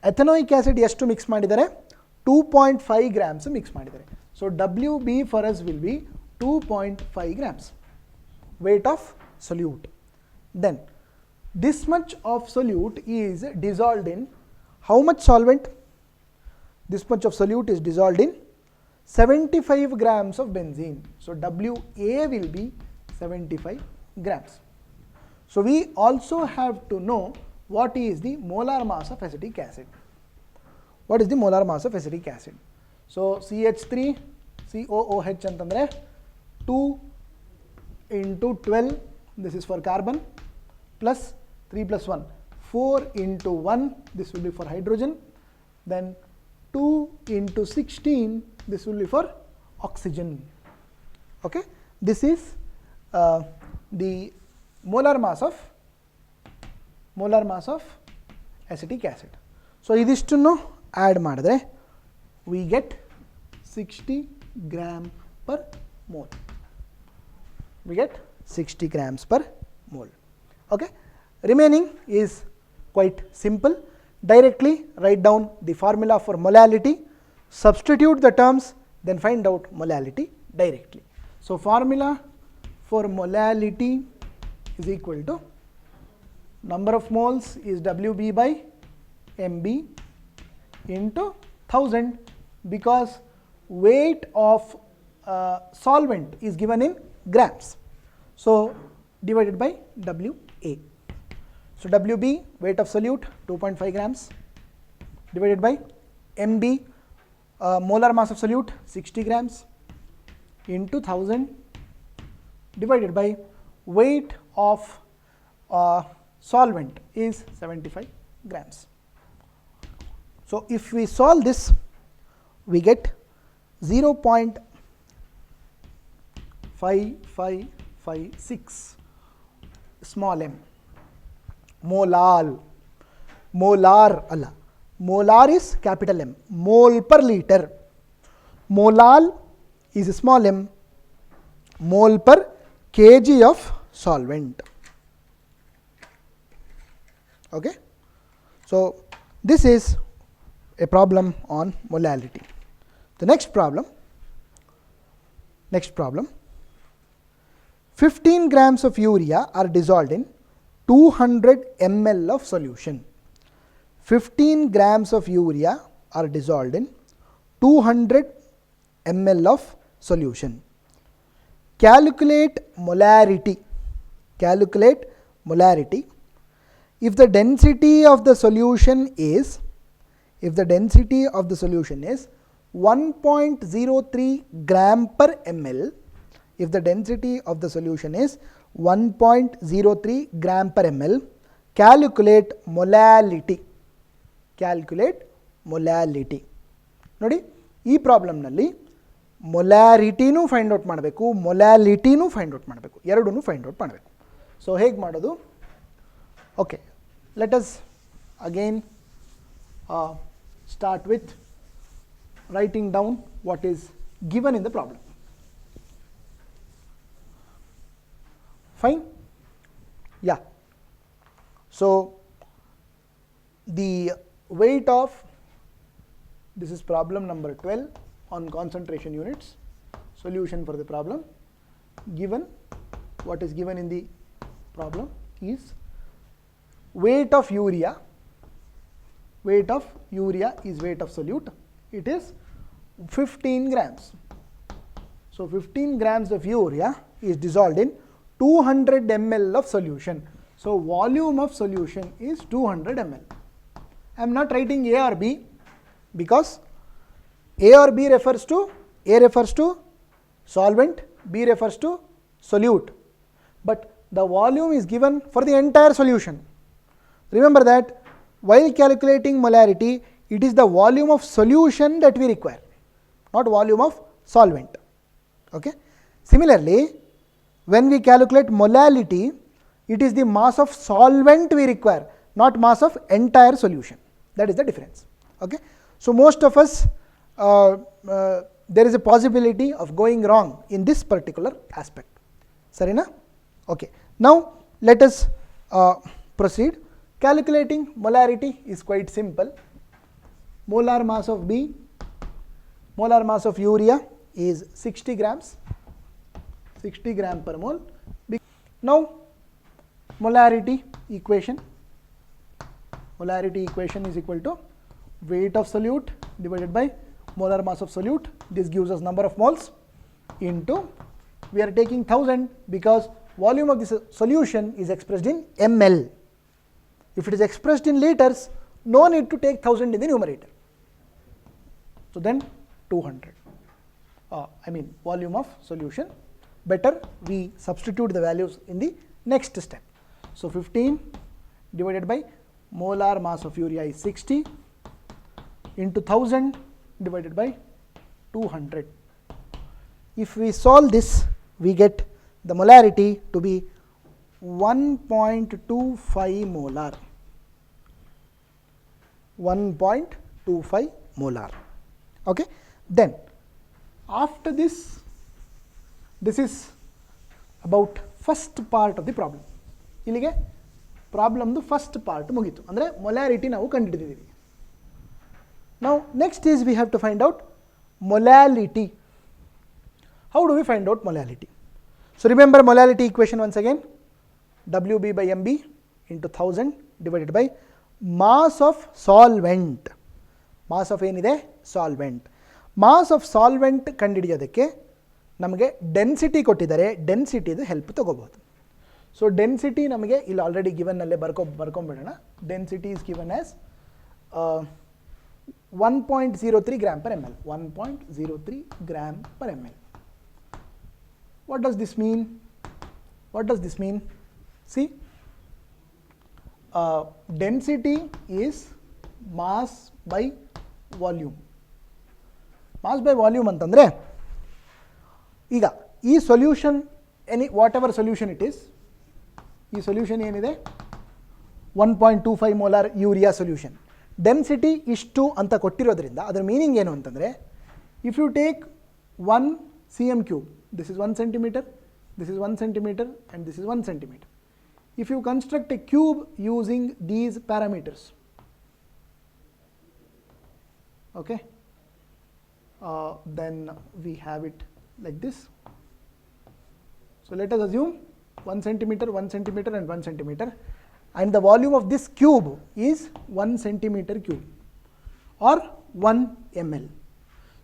Speaker 1: ethanoic acid ಎಷ್ಟು mix ಮಾಡಿದ್ದಾರೆ? 2.5 grams mix ಮಾಡಿದ್ದಾರೆ. So WB for us will be 2.5 grams weight of solute. Then this much of solute is dissolved in how much solvent? This much of solute is dissolved in 75 grams of benzene. So WA will be 75 grams. So we also have to know what is the molar mass of acetic acid. What is the molar mass of acetic acid? So CH3COOH ಅಂತಂದ್ರೆ 2 into 12, this is for carbon, plus 3 plus 1, 4 into 1, this will be for hydrogen, then 2 into 16, this will be for oxygen. Okay, this is the molar mass of acetic acid. So idishtunu add madidre we get 60 gram per mole. We get 60 grams per mole. Okay, remaining is quite simple. Directly write down the formula for molality, substitute the terms, then find out molality directly. So formula for molality is equal to number of moles is WB by MB into 1000, because weight of solvent is given in grams. So divided by WA. So WB, weight of solute, 2.5 grams, divided by MB, molar mass of solute, 60 grams, into 1000, divided by weight of solvent is 75 grams. So if we solve this, we get 0.5556 small m. Molar alla. Molar is capital M. Mole per liter. Molal is small m. Mole per kg of solvent. Okay. So this is a problem on molality. The next problem. 15 grams of urea are dissolved in 200 ml of solution. 15 grams of urea are dissolved in 200 ml of solution. Calculate molarity. Calculate molarity. If the density of the solution is 1.03 gram per ml, if the density of the solution is 1.03 gram per ml, calculate molality. Calculate molality. ನೋಡಿ ಈ ಪ್ರಾಬ್ಲಮ್ನಲ್ಲಿ ಮೊಲಾರಿಟಿನೂ find out ಮಾಡಬೇಕು, ಮೊಲಾಲಿಟಿನೂ find out ಮಾಡಬೇಕು, ಎರಡೂ find out ಮಾಡಬೇಕು. So ಹೇಗೆ ಮಾಡೋದು? Okay, let us again start with writing down what is given in the problem. Fine? Yeah. So the weight of, this is problem number 12 on concentration units, solution for the problem. Given, what is given in the problem is weight of urea. Weight of urea is weight of solute. It is 15 grams. So 15 grams of urea is dissolved in 200 ml of solution. So volume of solution is 200 ml. I am not writing A or B because A or B refers to, A refers to solvent, B refers to solute. But the volume is given for the entire solution. Remember that while calculating molarity, it is the volume of solution that we require, not volume of solvent. Okay. Similarly, when we calculate molality, it is the mass of solvent we require, not mass of entire solution. That is the difference. Okay. So most of us, there is a possibility of going wrong in this particular aspect. Sarina? Okay. Now let us proceed. Calculating molarity is quite simple. Molar mass of B, molar mass of urea is 60 grams, 60 gram per mole. Now molarity equation is equal to weight of solute divided by molar mass of solute. This gives us number of moles into, we are taking 1000 because volume of this solution is expressed in ml. If it is expressed in liters, no need to take 1000 in the numerator. So then 200, volume of solution. Better we substitute the values in the next step. So 15 divided by molar mass of urea is 60 into 1000 divided by 200. If we solve this, we get the molarity to be 1.25 molar. 1.25 molar. Okay. Then after this, this is about first part of the problem. ಇಲ್ಲಿಗೆ ಪ್ರಾಬ್ಲಮ್ದು first part ಮುಗೀತು, ಅಂದರೆ molarity ನಾವು ಕಂಡುಹಿಡಿದಿದ್ದೀವಿ. Now next is we have to find out molality. How do we find out molality? So remember molality equation once again, WB by MB into 1000 divided by mass of solvent. Mass of ಏನಿದೆ solvent. Mass of solvent ಕಂಡುಹಿಡಿಯೋದಕ್ಕೆ ನಮಗೆ density ಕೊಟ್ಟಿದ್ದಾರೆ, ಡೆನ್ಸಿಟಿದು help ತಗೋಬಹುದು. So density ನಮಗೆ ಇಲ್ಲಿ already given ಅಲ್ಲೇ ಬರ್ಕೊಂಡ್ಬಿಡೋಣ. Density is given as 1.03 gram per ml. 1.03 gram per ml. What does this mean? What does this mean? See, density is mass by volume. Mass by volume ಅಂತಂದರೆ ಈಗ ಈ solution what ever solution it is, ಈ solution ಏನಿದೆ 1.25 molar urea solution, density ಇಷ್ಟು ಅಂತ ಕೊಟ್ಟಿರೋದ್ರಿಂದ ಅದರ meaning ಏನು ಅಂತಂದರೆ, if you take 1 cm3, this is 1 centimeter, this is 1 centimeter and this is 1 centimeter. If you construct a cube using these parameters, okay, then we have it like this. So let us assume 1 centimeter, 1 centimeter and 1 centimeter, and the volume of this cube is 1 centimeter cube or 1 ml.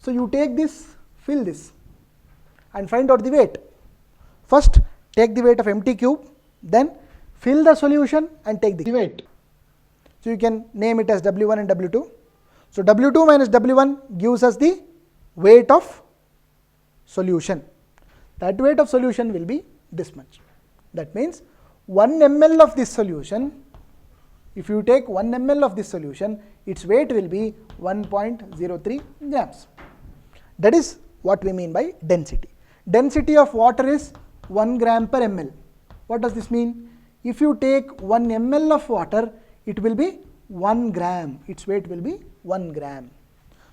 Speaker 1: So you take this, fill this and find out the weight. First take the weight of empty cube, then fill the solution and take the weight. So you can name it as W1 and W2. So W2 minus W1 gives us the weight of solution. That weight of solution will be this much. That means 1 ml of this solution, if you take 1 ml of this solution, its weight will be 1.03 grams. That is what we mean by density. Density of water is 1 gram per ml. What does this mean? If you take 1 ml of water, it will be 1 gram. Its weight will be 1 gram.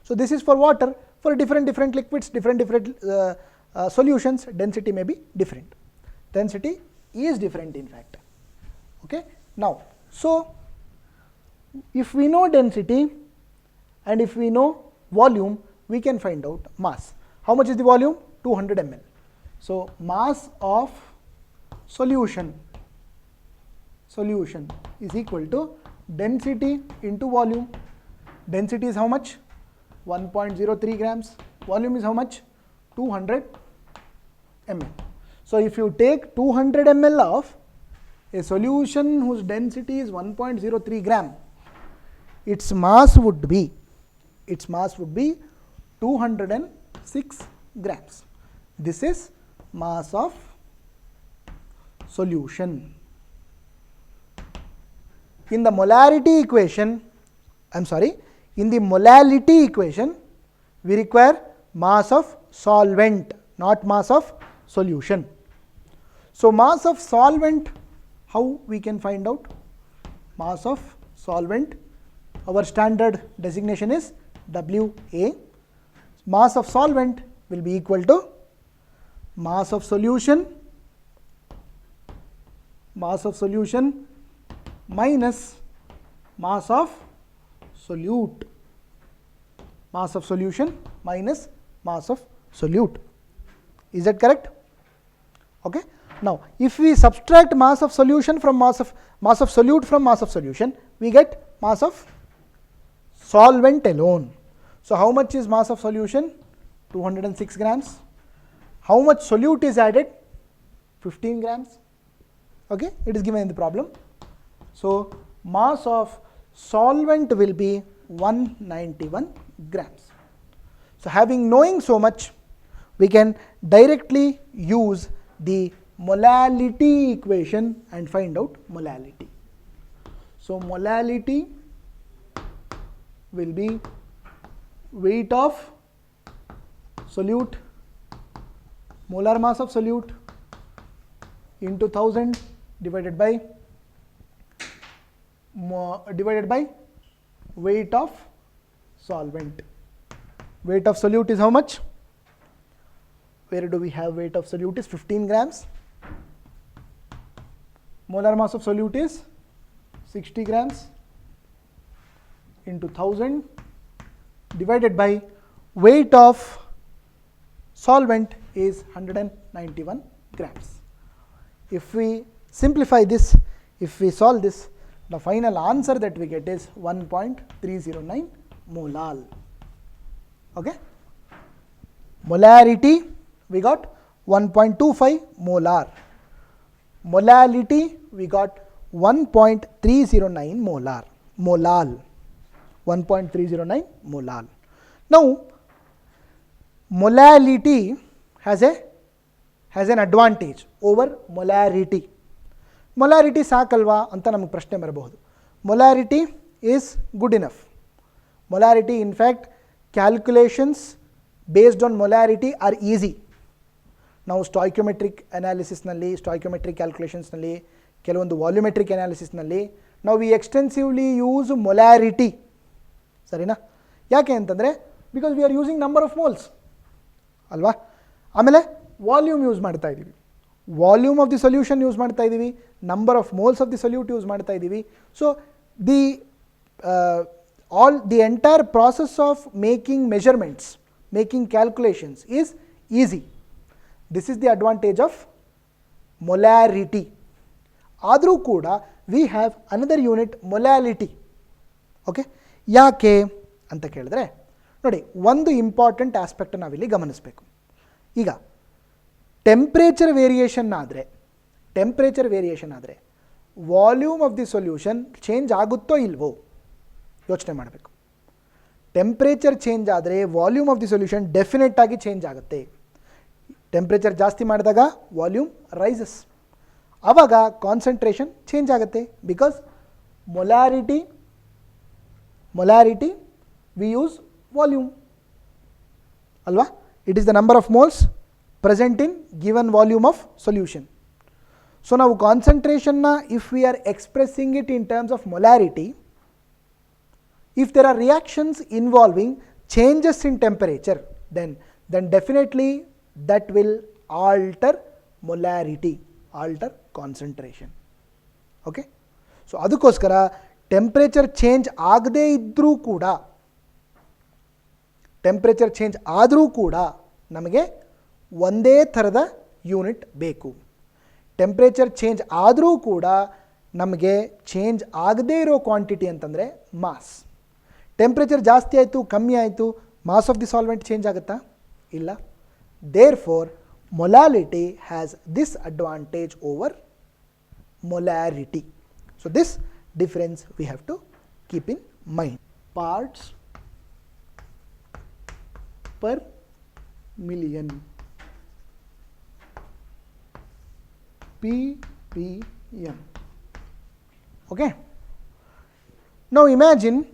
Speaker 1: So this is for water. For different liquids, different solutions, density may be different. Density is different in fact. Okay. Now, so if we know density and if we know volume, we can find out mass. How much is the volume? 200 ml. So mass of solution is equal to density into volume. Density is how much? 1.03 grams. Volume is how much? 200 ml. So if you take 200 ml of a solution whose density is 1.03 gram, its mass would be 206 grams. This is mass of solution. In the molarity equation, in the molality equation, we require mass of solvent, not mass of solution. So mass of solvent, how we can find out? Mass of solvent, our standard designation is WA. Mass of solvent will be equal to mass of solution minus mass of solute. Mass of solution minus mass of solute. Is that correct? Okay. Now, if we subtract mass of solution from mass of solute from mass of solution, we get mass of solvent alone. So how much is mass of solution? 206 grams. How much solute is added? 15 grams. Okay, it is given in the problem. So mass of solvent will be 191 grams. So knowing so much, we can directly use the molality equation and find out molality. So molality will be weight of solute, molar mass of solute into 1000 divided by weight of solvent. Weight of solute is how much? Where do we have weight of solute is 15 grams. Molar mass of solute is 60 grams into 1000 divided by weight of solvent is 191 grams. If we simplify this, if we solve this, the final answer that we get is 1.309 molal. Okay. Molarity, we got 1.25 molar. Molality, we got 1.309 molar. Molal. 1.309 molal. Now, molality has an advantage over molarity. Molarity saakalva anta namagu prashne baraಬಹುದು. Molarity is good enough. Molarity, in fact, calculations based on molarity are easy. Now stoichiometric analysis nalli, stoichiometric calculations nalli, ಕೆಲವೊಂದು volumetric analysis ನಲ್ಲಿ ನಾವು we extensively use molarity. ಸರಿನಾ? ಯಾಕೆ ಅಂತಂದರೆ because we are using number of moles ಅಲ್ವಾ. ಆಮೇಲೆ volume use ಮಾಡ್ತಾ ಇದ್ದೀವಿ, volume of the solution use ಮಾಡ್ತಾ ಇದ್ದೀವಿ, number of moles of the solute use ಮಾಡ್ತಾ ಇದ್ದೀವಿ. So the entire process of making measurements, making calculations is easy. This is the advantage of molarity. ಆದರೂ ಕೂಡ we have another unit molality. Okay, ಯಾಕೆ ಅಂತ ಕೇಳಿದ್ರೆ ನೋಡಿ, ಒಂದು ಇಂಪಾರ್ಟೆಂಟ್ ಆಸ್ಪೆಕ್ಟ್ ನಾವಿಲ್ಲಿ ಗಮನಿಸಬೇಕು. ಈಗ ಟೆಂಪ್ರೇಚರ್ ವೇರಿಯೇಷನ್ ಆದರೆ volume of the solution change ಆಗುತ್ತೋ ಇಲ್ವೋ ಯೋಚನೆ ಮಾಡಬೇಕು. ಟೆಂಪ್ರೇಚರ್ ಚೇಂಜ್ ಆದರೆ volume of the solution definite ಆಗಿ ಚೇಂಜ್ ಆಗುತ್ತೆ. ಟೆಂಪ್ರೇಚರ್ ಜಾಸ್ತಿ ಮಾಡಿದಾಗ ವಾಲ್ಯೂಮ್ ರೈಸಸ್, ಆವಾಗ ಕಾನ್ಸಂಟ್ರೇಷನ್ ಚೇಂಜ್ ಆಗುತ್ತೆ. Because molarity we use volume ಅಲ್ವಾ. It is the number of moles present in given volume of solution. So ನಾವು ಕಾನ್ಸಂಟ್ರೇಷನ್ನ if we are expressing it in terms of molarity, if there are reactions involving changes in temperature, then definitely that will alter molarity, alter concentration. Okay, so ಅದಕ್ಕೋಸ್ಕರ temperature change ಆಗದೇ ಇದ್ದರೂ ಕೂಡ, temperature change ಆದರೂ ಕೂಡ ನಮಗೆ ಒಂದೇ ಥರದ unit ಬೇಕು. ಟೆಂಪ್ರೇಚರ್ ಚೇಂಜ್ ಆದರೂ ಕೂಡ ನಮಗೆ ಚೇಂಜ್ ಆಗದೇ ಇರೋ ಕ್ವಾಂಟಿಟಿ ಅಂತಂದರೆ ಮಾಸ್. ಟೆಂಪ್ರೇಚರ್ ಜಾಸ್ತಿ ಆಯಿತು ಕಮ್ಮಿ ಆಯಿತು mass of the solvent change ಆಗುತ್ತಾ? ಇಲ್ಲ. Therefore Molality has this advantage over molarity. So this difference we have to keep in mind. Parts per million, ppm. Okay. Now imagine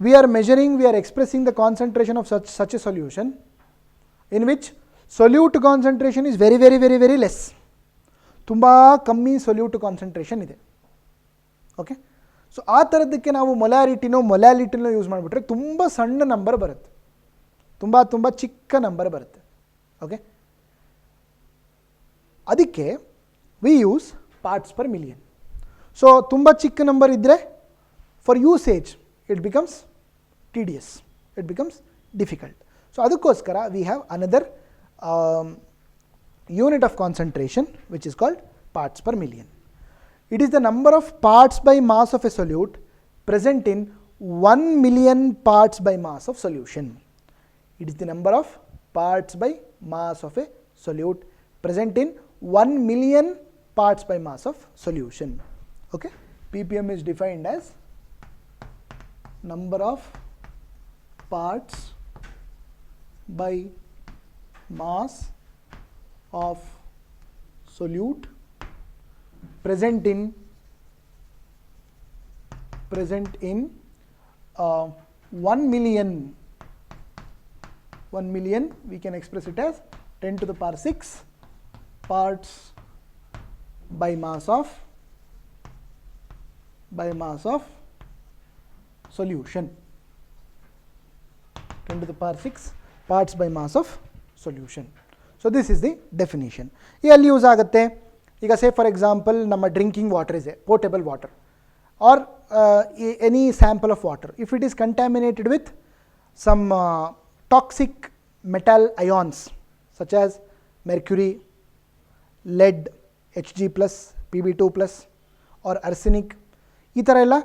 Speaker 1: we are expressing the concentration of such a solution in which solute concentration is very less. ತುಂಬ ಕಮ್ಮಿ solute concentration ಇದೆ. Okay, so ಆ ಥರದ್ದಕ್ಕೆ ನಾವು ಮೊಲಾಲಿಟಿನೋ use ಮಾಡಿಬಿಟ್ರೆ ತುಂಬ ಸಣ್ಣ number ಬರುತ್ತೆ, ತುಂಬ ಚಿಕ್ಕ ನಂಬರ್ ಬರುತ್ತೆ. ಓಕೆ, ಅದಕ್ಕೆ V use parts per million. So ತುಂಬ ಚಿಕ್ಕ ನಂಬರ್ ಇದ್ದರೆ for usage it becomes tedious, it becomes difficult. So ಅದಕ್ಕೋಸ್ಕರ we have another unit of concentration which is called parts per million. It is the number of parts by mass of a solute present in 1 million parts by mass of solution. It is the number of parts by mass of a solute present in 1 million parts by mass of solution. Okay, ppm is defined as number of parts by mass of solute present in 1 million. 1 million we can express it as 10 to the power 6 parts by mass of solution. 10 to the power 6 parts by mass of solution. So this is the definition. ಎಲ್ಲಿ use ಆಗುತ್ತೆ? ಈಗ say for example ನಮ್ಮ drinking water ಇದೆ, portable water or any sample of water, if it is contaminated with some toxic metal ions such as mercury, lead, Hg+, Pb2+, or arsenic, ಈ ಥರ ಎಲ್ಲ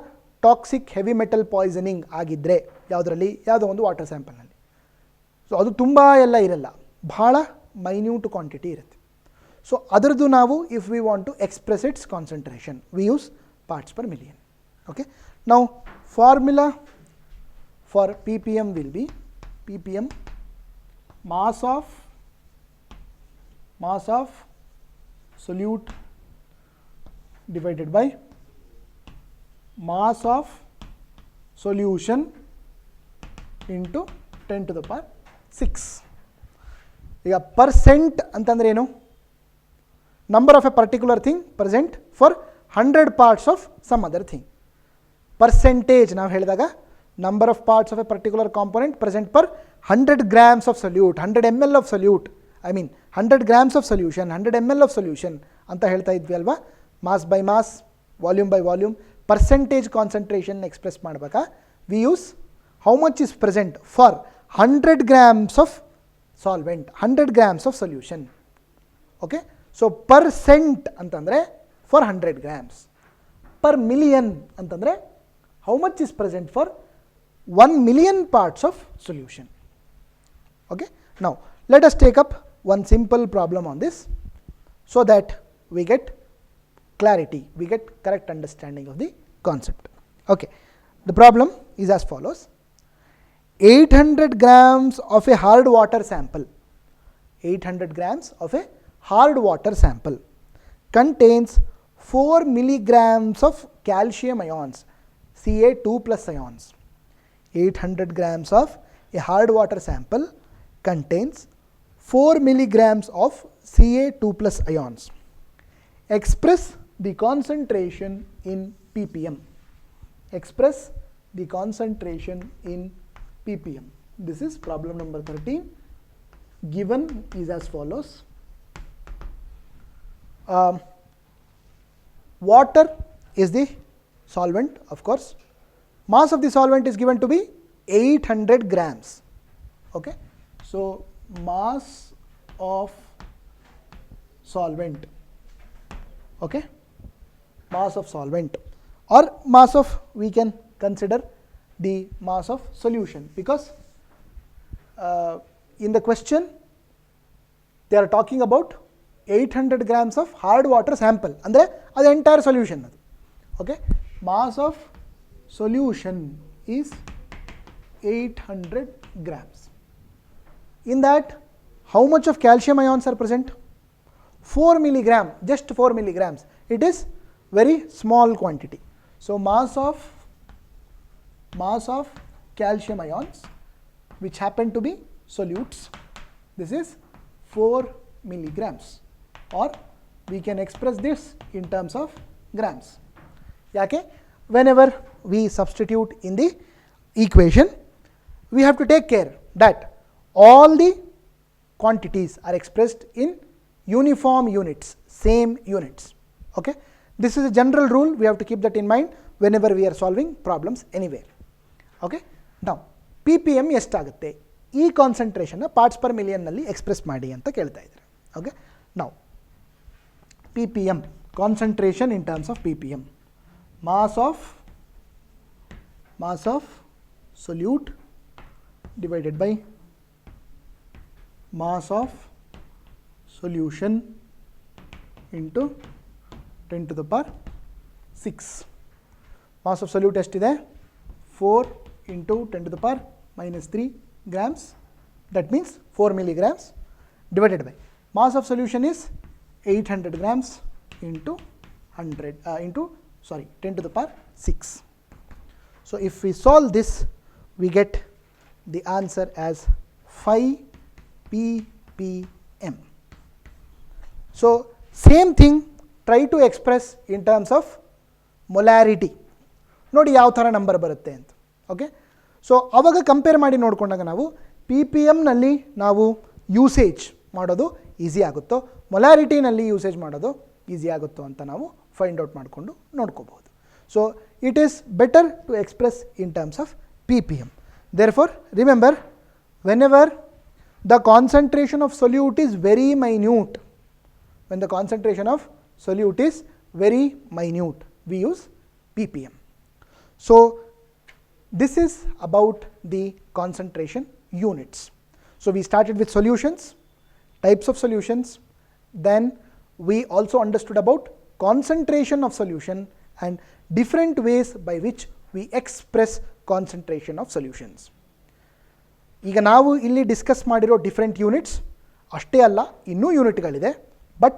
Speaker 1: toxic heavy metal poisoning ಆಗಿದ್ದರೆ ಯಾವುದೋ ಒಂದು water ಸ್ಯಾಂಪಲ್ನಲ್ಲಿ, so ಅದು ತುಂಬ ಎಲ್ಲ ಇರಲ್ಲ, ಭಾಳ ಮೈನ್ಯೂಟ್ ಕ್ವಾಂಟಿಟಿ ಇರುತ್ತೆ. ಸೊ ಅದರದ್ದು ನಾವು if we want to express its concentration we use parts per million. Okay, now formula for ppm will be ppm mass of solute divided by mass of solution into 10 to the power 6. ಈಗ percent ಅಂತಂದ್ರೆ ಏನು? Number of a particular thing present for 100 parts of some other thing. Percentage ನಾವು ಹೇಳಿದಾಗ number of parts of a particular component present per 100 grams of solute, 100 ml of solute, 100 grams of solution, 100 ml of solution ಅಂತ ಹೇಳ್ತಾ ಇದ್ವಿ ಅಲ್ವಾ. Mass by mass, volume by volume, percentage concentration express ಮಾಡಬೇಕಾ we use how much is present for 100 grams of solvent, 100 grams of solution. Okay, so percent ಅಂತಂದರೆ for 100 grams, per million ಅಂತಂದರೆ how much is present for 1 million parts of solution. Okay, now let us take up one simple problem on this so that we get clarity, we get correct understanding of the concept. Okay, the problem is as follows. 800 grams of a hard water sample, 800 grams of a hard water sample contains 4 milligrams of calcium ions, Ca2+ ions. 800 grams of a hard water sample contains 4 milligrams of Ca2+ ions. Express the concentration in ppm. Express the concentration in ppm. This is problem number 13. Given is as follows. Water is the solvent, of course. Mass of the solvent is given to be 800 grams. Okay, so mass of solvent, okay, mass of solvent, or mass of, we can consider the mass of solution, because in the question they are talking about 800 grams of hard water sample. ಅಂದರೆ ಅದು entire solution ಅದು. Okay, mass of solution is 800 grams. In that, how much of calcium ions are present? 4 milligram, just 4 milligrams. It is very small quantity. So mass of calcium ions which happen to be solutes, this is 4 milligrams, or we can express this in terms of grams. Yake? Whenever we substitute in the equation, we have to take care that all the quantities are expressed in uniform units, same units. Okay, this is a general rule, we have to keep that in mind whenever we are solving problems anywhere. Okay, now ppm ಎಷ್ಟಾಗುತ್ತೆ ಈ ಕಾನ್ಸಂಟ್ರೇಷನ್ನ parts per ಮಿಲಿಯನ್ನಲ್ಲಿ express ಮಾಡಿ ಅಂತ ಕೇಳ್ತಾ ಇದ್ದಾರೆ. Okay, ನಾವು ppm concentration in terms of ppm, mass of solute divided by mass of solution into 10 to the power 6. Mass of solute ಎಷ್ಟಿದೆ? 4 into 10 to the power minus 3 grams, that means 4 milligrams, divided by mass of solution is 800 grams into 10 to the power 6. So if we solve this, we get the answer as 5 ppm. So same thing, try to express in terms of molarity. ನೋಡಿ ಯಾವ ಥರ number ಬರುತ್ತೆ ಅಂತ. Okay, so ಅವಾಗ compare ಮಾಡಿ ನೋಡಿಕೊಂಡಾಗ ನಾವು P P ಎಮ್ನಲ್ಲಿ ನಾವು usage ಮಾಡೋದು ಈಸಿ ಆಗುತ್ತೋ, ಮೊಲಾರಿಟಿನಲ್ಲಿ ಯೂಸೇಜ್ ಮಾಡೋದು ಈಸಿ ಆಗುತ್ತೋ ಅಂತ ನಾವು ಫೈಂಡ್ ಔಟ್ ಮಾಡಿಕೊಂಡು ನೋಡ್ಕೋಬಹುದು. So it is better to express in terms of p p m. Therefore remember, whenever the concentration of solute is very minute, when the concentration of solute is very minute, we use ppm. So this is about the concentration units. So we started with solutions, types of solutions, then we also understood about concentration of solution and different ways by which we express concentration of solutions. ಈಗ ನಾವು ಇಲ್ಲಿ discuss ಮಾಡಿರೋ different units ಅಷ್ಟೇ ಅಲ್ಲ, ಇನ್ನೂ ಯೂನಿಟ್ಗಳಿದೆ. But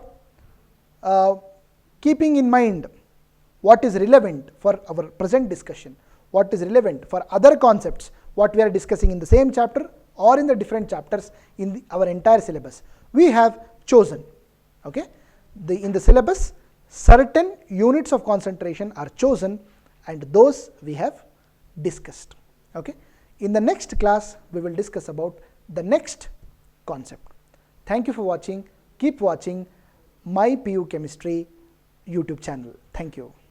Speaker 1: keeping in mind what is relevant for our present discussion, what is relevant for other concepts what we are discussing in the same chapter or in the different chapters in our entire syllabus, we have chosen. Okay, in the syllabus certain units of concentration are chosen and those we have discussed. Okay, in the next class we will discuss about the next concept. Thank you for watching. Keep watching my PU Chemistry YouTube channel. Thank you.